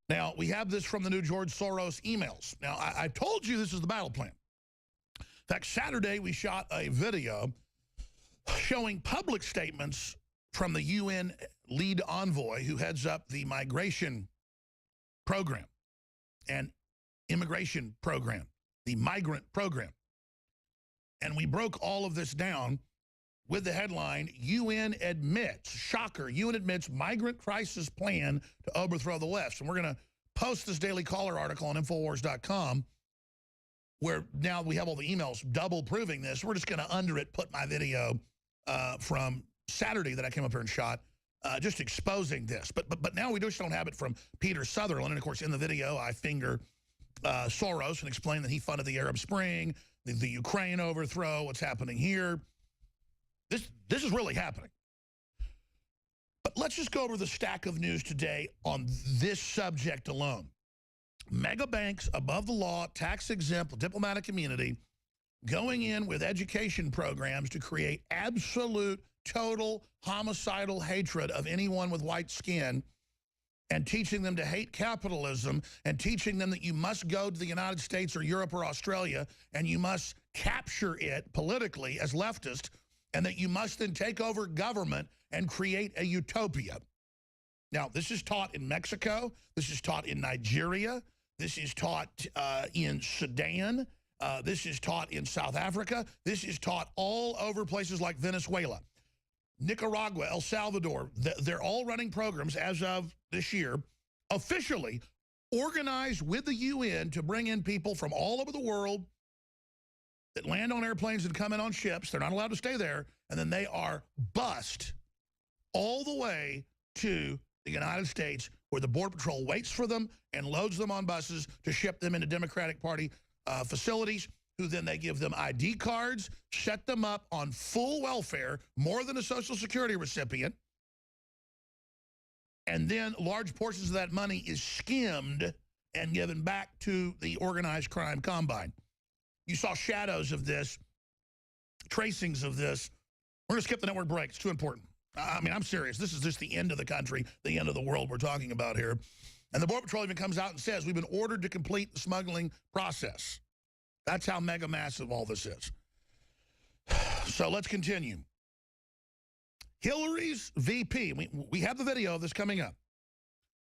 Now, we have this from the new George Soros emails. Now, I told you this is the battle plan. In fact, Saturday we shot a video showing public statements from the UN lead envoy who heads up the migration program and immigration program, the migrant program. And we broke all of this down with the headline, UN admits, shocker, UN admits migrant crisis plan to overthrow the left. And we're going to post this Daily Caller article on Infowars.com, where now we have all the emails double proving this. We're just going to under it put my video from Saturday that I came up here and shot, just exposing this. But now we just don't have it from Peter Sutherland. And, of course, in the video, I finger Soros and explain that he funded the Arab Spring, the Ukraine overthrow, what's happening here. This is really happening. But let's just go over the stack of news today on this subject alone. Mega banks above the law, tax-exempt, diplomatic immunity, going in with education programs to create absolute, total, homicidal hatred of anyone with white skin and teaching them to hate capitalism and teaching them that you must go to the United States or Europe or Australia and you must capture it politically as leftist, and that you must then take over government and create a utopia. Now, this is taught in Mexico. This is taught in Nigeria. This is taught in Sudan. This is taught in South Africa. This is taught all over places like Venezuela, Nicaragua, El Salvador. They're all running programs as of this year, officially organized with the UN to bring in people from all over the world that land on airplanes and come in on ships. They're not allowed to stay there. And then they are bussed all the way to the United States, where the Border Patrol waits for them and loads them on buses to ship them into Democratic Party facilities, who then they give them ID cards, set them up on full welfare, more than a Social Security recipient. And then large portions of that money is skimmed and given back to the organized crime combine. You saw shadows of this, tracings of this. We're going to skip the network break. It's too important. I mean, I'm serious. This is just the end of the country, the end of the world we're talking about here. And the Border Patrol even comes out and says, we've been ordered to complete the smuggling process. That's how mega massive all this is. So let's continue. Hillary's VP, we have the video of this coming up.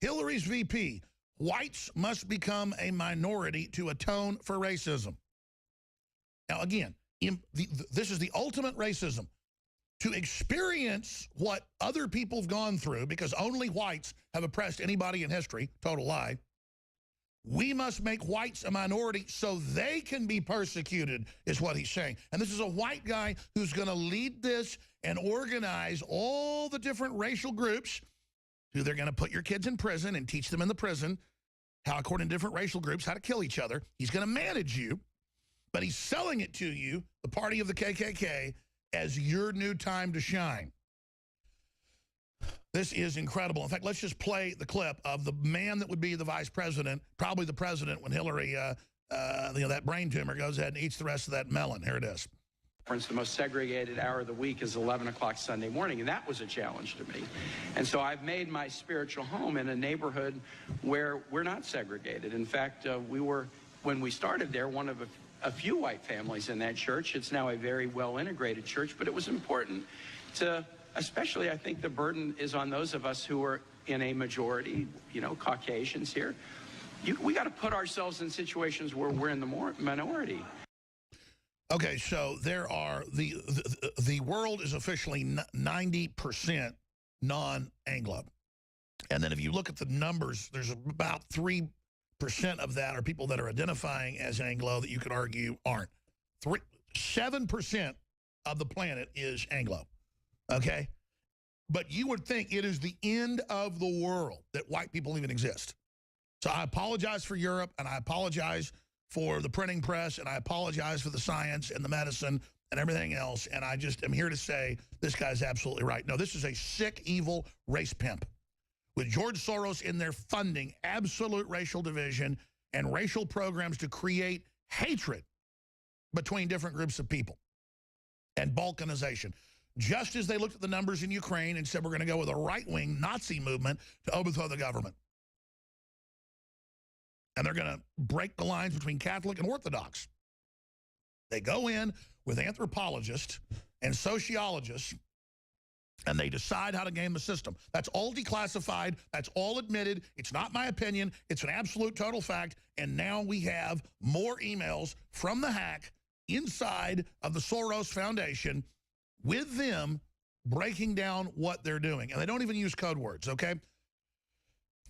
Hillary's VP, whites must become a minority to atone for racism. Now, again, this is the ultimate racism. To experience what other people have gone through, because only whites have oppressed anybody in history, total lie, we must make whites a minority so they can be persecuted, is what he's saying. And this is a white guy who's going to lead this and organize all the different racial groups who they're going to put your kids in prison and teach them in the prison how, according to different racial groups, how to kill each other. He's going to manage you. But he's selling it to you, the party of the KKK, as your new time to shine. This is incredible. In fact, let's just play the clip of the man that would be the vice president, probably the president when Hillary, that brain tumor goes ahead and eats the rest of that melon. Here it is. The most segregated hour of the week is 11 o'clock Sunday morning, and that was a challenge to me. And so I've made my spiritual home in a neighborhood where we're not segregated. In fact, when we started there, one of a few white families in that church. It's now a very well-integrated church, but it was important to, especially I think the burden is on those of us who are in a majority, Caucasians here. We got to put ourselves in situations where we're in the minority. Okay, so there are, the world is officially 90% non-Anglo. And then if you look at the numbers, there's about 3% of that are people that are identifying as Anglo that you could argue aren't. 7% of the planet is Anglo, okay? But you would think it is the end of the world that white people even exist. So I apologize for Europe, and I apologize for the printing press, and I apologize for the science and the medicine and everything else, and I just am here to say this guy's absolutely right. No, this is a sick, evil race pimp, with George Soros in there funding absolute racial division and racial programs to create hatred between different groups of people and balkanization. Just as they looked at the numbers in Ukraine and said, we're going to go with a right-wing Nazi movement to overthrow the government. and they're going to break the lines between Catholic and Orthodox. They go in with anthropologists and sociologists, and they decide how to game the system. That's all declassified. That's all admitted. It's not my opinion. It's an absolute total fact. And now we have more emails from the hack inside of the Soros Foundation with them breaking down what they're doing. And they don't even use code words, okay?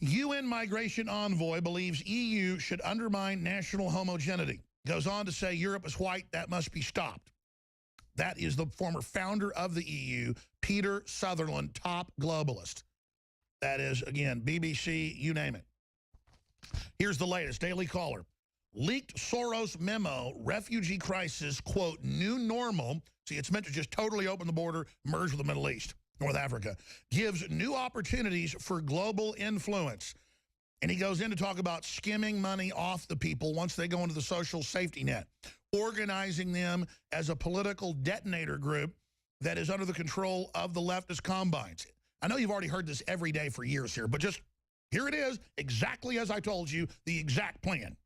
UN migration envoy believes EU should undermine national homogeneity. Goes on to say Europe is white, that must be stopped. That is the former founder of the EU, Peter Sutherland, top globalist. That is, again, BBC, you name it. Here's the latest, Daily Caller. Leaked Soros memo, refugee crisis, quote, new normal. See, it's meant to just totally open the border, merge with the Middle East, North Africa. Gives new opportunities for global influence. And he goes in to talk about skimming money off the people once they go into the social safety net, organizing them as a political detonator group that is under the control of the leftist combines. I know you've already heard this every day for years here, but just here it is, exactly as I told you, the exact plan.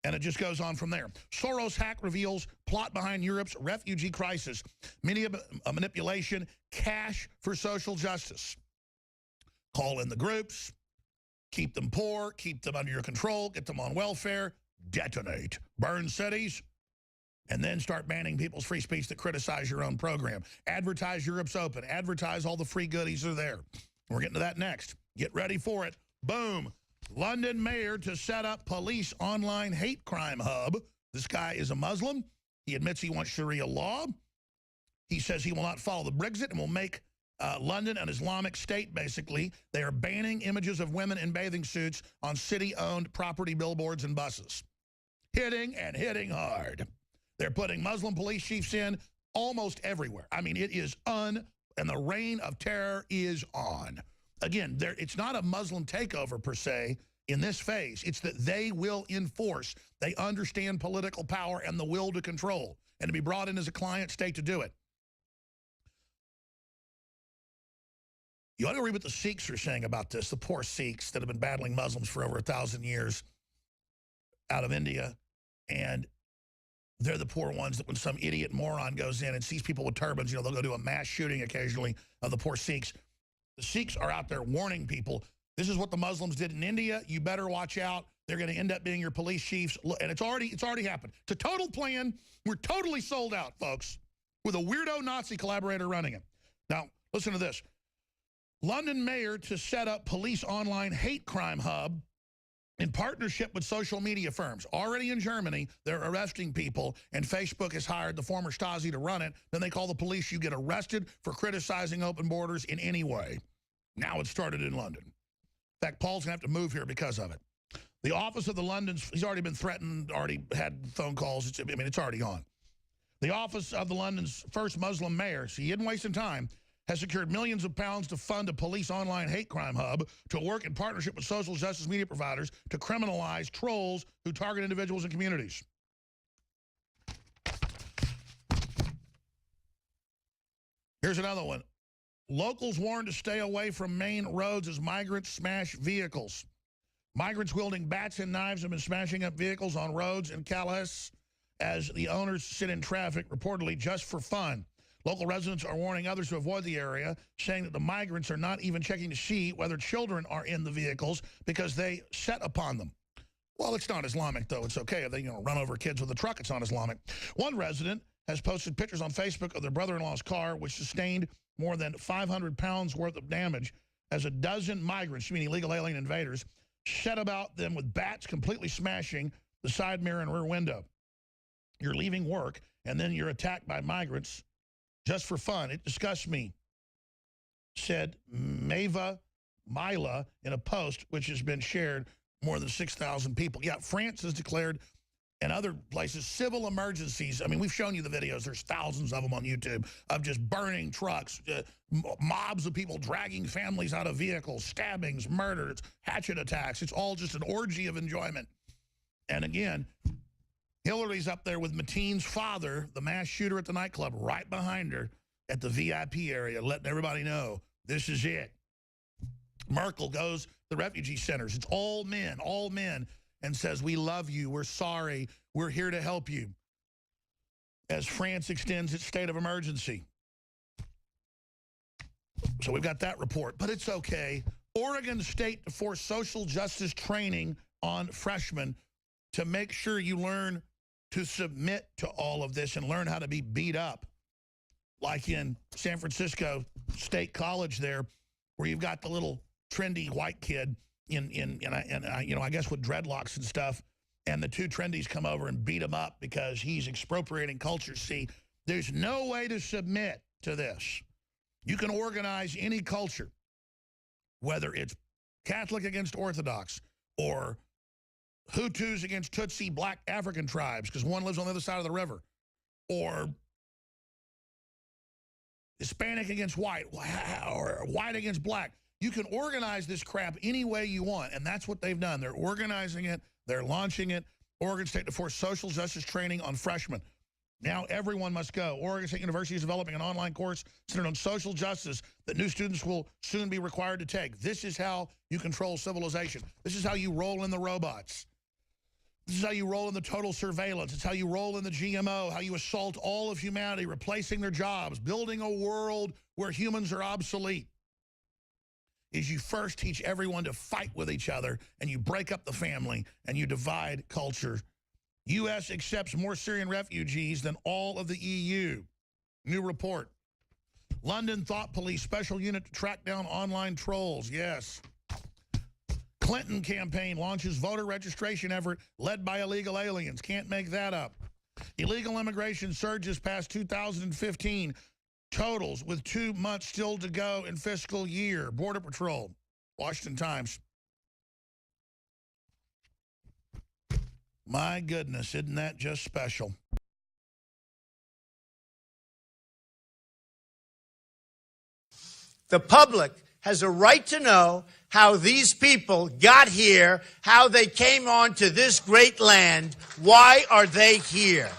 And it just goes on from there. Soros hack reveals plot behind Europe's refugee crisis. Media manipulation, cash for social justice. Call in the groups, keep them poor, keep them under your control, get them on welfare, detonate, burn cities, and then start banning people's free speech that criticize your own program. Advertise Europe's open. Advertise all the free goodies are there. We're getting to that next. Get ready for it. Boom. London mayor to set up police online hate crime hub. This guy is a Muslim. He admits he wants Sharia law. He says he will not follow the Brexit and will make London an Islamic state, basically. They are banning images of women in bathing suits on city-owned property billboards and buses. Hitting and hitting hard. They're putting Muslim police chiefs in almost everywhere. I mean, it is and the reign of terror is on. Again, it's not a Muslim takeover per se in this phase. It's that they will enforce. They understand political power and the will to control and to be brought in as a client state to do it. You ought to read what the Sikhs are saying about this, the poor Sikhs that have been battling Muslims for over 1,000 years out of India. And they're the poor ones that when some idiot moron goes in and sees people with turbans, you know, they'll go do a mass shooting occasionally of the poor Sikhs. The Sikhs are out there warning people, this is what the Muslims did in India. You better watch out. They're going to end up being your police chiefs. And it's already happened. It's a total plan. We're totally sold out, folks, with a weirdo Nazi collaborator running it. Now, listen to this. London mayor to set up police online hate crime hub in partnership with social media firms. Already in Germany, they're arresting people, and Facebook has hired the former Stasi to run it. Then they call the police. You get arrested for criticizing open borders in any way. Now it started in London. In fact, Paul's going to have to move here because of it. The office of the London's, he's already been threatened, already had phone calls. It's already on. The office of the London's first Muslim mayor, so he isn't wasting time, has secured millions of pounds to fund a police online hate crime hub to work in partnership with social justice media providers to criminalize trolls who target individuals and communities. Here's another one. Locals warned to stay away from main roads as migrants smash vehicles. Migrants wielding bats and knives have been smashing up vehicles on roads in Calais as the owners sit in traffic, reportedly just for fun. Local residents are warning others to avoid the area, saying that the migrants are not even checking to see whether children are in the vehicles because they set upon them. Well, it's not Islamic, though. It's okay if they run over kids with a truck. It's not Islamic. One resident has posted pictures on Facebook of their brother-in-law's car, which sustained more than 500 pounds worth of damage as a dozen migrants, meaning illegal alien invaders, set about them with bats, completely smashing the side mirror and rear window. You're leaving work, and then you're attacked by migrants just for fun. It disgusts me, said Mila in a post which has been shared more than 6,000 people. Yeah, France has declared, and other places, civil emergencies. I mean, we've shown you the videos. There's thousands of them on YouTube of just burning trucks, mobs of people dragging families out of vehicles, stabbings, murders, hatchet attacks. It's all just an orgy of enjoyment. And again, Hillary's up there with Mateen's father, the mass shooter at the nightclub, right behind her at the VIP area, letting everybody know this is it. Merkel goes to the refugee centers. It's all men, and says, we love you, we're sorry, we're here to help you. As France extends its state of emergency. So we've got that report, but it's okay. Oregon State to force social justice training on freshmen to make sure you learn to submit to all of this and learn how to be beat up. Like in San Francisco State College there, where you've got the little trendy white kid I guess with dreadlocks and stuff, and the two trendies come over and beat him up because he's expropriating culture. See, there's no way to submit to this. You can organize any culture, whether it's Catholic against Orthodox or Hutus against Tutsi black African tribes because one lives on the other side of the river, or Hispanic against white, or white against black. You can organize this crap any way you want, and that's what they've done. They're organizing it. They're launching it. Oregon State to force social justice training on freshmen. Now everyone must go. Oregon State University is developing an online course centered on social justice that new students will soon be required to take. This is how you control civilization. This is how you roll in the robots. This is how you roll in the total surveillance. It's how you roll in the GMO, how you assault all of humanity, replacing their jobs, building a world where humans are obsolete. Is you first teach everyone to fight with each other, and you break up the family, and you divide culture. U.S. accepts more Syrian refugees than all of the EU. New report. London thought police special unit to track down online trolls. Yes. Clinton campaign launches voter registration effort led by illegal aliens. Can't make that up. Illegal immigration surges past 2015. Totals with 2 months still to go in fiscal year. Border Patrol. Washington Times. My goodness, isn't that just special? The public has a right to know how these people got here, how they came onto this great land. Why are they here?